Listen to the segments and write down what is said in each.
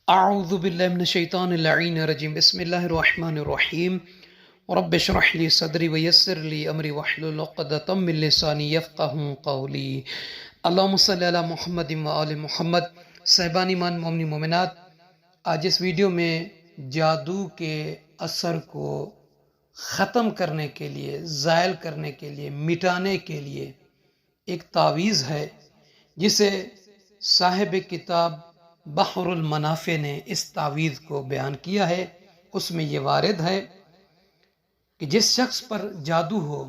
اعوذ باللہ من الشیطان اللعین الرجیم بسم اللہ الرحمن الرحیم رب اشرح لی صدری ویسر لی امری واحلل عقدۃ من لسانی یفقہوا قولی اللہم صلی علی محمد و آل محمد۔ صاحبان ایمان مومنین مومنات، آج اس ویڈیو میں جادو کے اثر کو ختم کرنے کے لیے، زائل کرنے کے لیے، مٹانے کے لیے ایک تعویذ ہے جسے صاحب کتاب بحر المنافع نے اس تعویذ کو بیان کیا ہے۔ اس میں یہ وارد ہے کہ جس شخص پر جادو ہو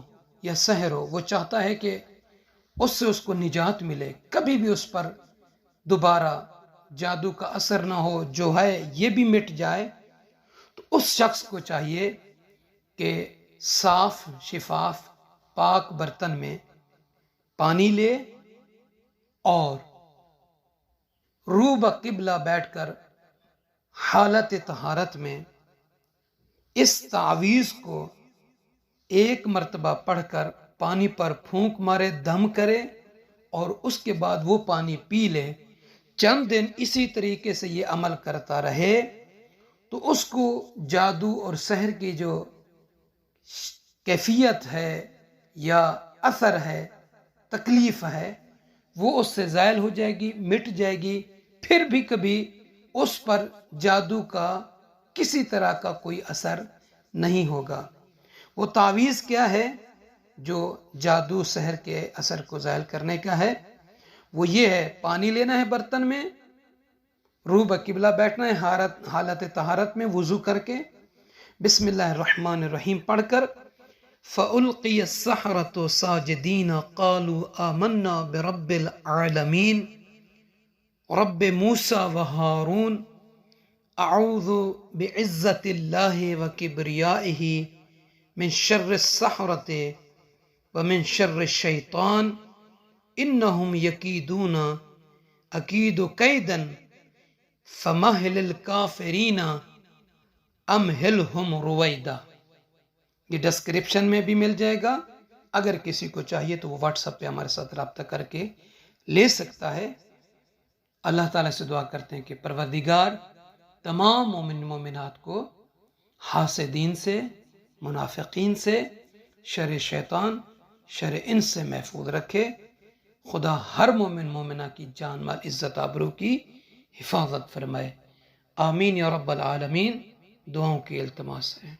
یا سحر ہو، وہ چاہتا ہے کہ اس سے اس کو نجات ملے، کبھی بھی اس پر دوبارہ جادو کا اثر نہ ہو، جو ہے یہ بھی مٹ جائے، تو اس شخص کو چاہیے کہ صاف شفاف پاک برتن میں پانی لے اور روبہ قبلہ بیٹھ کر حالت طہارت میں اس تعویذ کو ایک مرتبہ پڑھ کر پانی پر پھونک مارے، دم کرے اور اس کے بعد وہ پانی پی لے۔ چند دن اسی طریقے سے یہ عمل کرتا رہے تو اس کو جادو اور سحر کی جو کیفیت ہے یا اثر ہے، تکلیف ہے، وہ اس سے زائل ہو جائے گی، مٹ جائے گی۔ پھر بھی کبھی اس پر جادو کا کسی طرح کا کوئی اثر نہیں ہوگا۔ وہ تعویذ کیا ہے جو جادو سحر کے اثر کو زائل کرنے کا ہے؟ وہ یہ ہے، پانی لینا ہے برتن میں، روبہ قبلہ بیٹھنا ہے حالت طہارت میں وضو کر کے، بسم اللہ الرحمن الرحیم پڑھ کر فَأُلْقِيَ السَّحَرَةُ سَاجِدِينَ قَالُوا آمَنَّا بِرَبِّ الْعَالَمِينَ رب موسیٰ و ہارون اعوذ بعزت اللہ و کبریائہ من شر السحرۃ ومن شر الشیطان انہم یکیدون اکید کیدا فمہل الکافرین امہلہم رویدا۔ یہ ڈسکرپشن میں بھی مل جائے گا، اگر کسی کو چاہیے تو وہ واٹس ایپ پہ ہمارے ساتھ رابطہ کر کے لے سکتا ہے۔ اللہ تعالیٰ سے دعا کرتے ہیں کہ پروردگار تمام مومن مومنات کو حاسدین سے، منافقین سے، شر شیطان، شر انس سے محفوظ رکھے۔ خدا ہر مومن مومنہ کی جان مال عزت آبرو کی حفاظت فرمائے۔ آمین یا رب العالمین۔ دعاؤں کی التماس ہے۔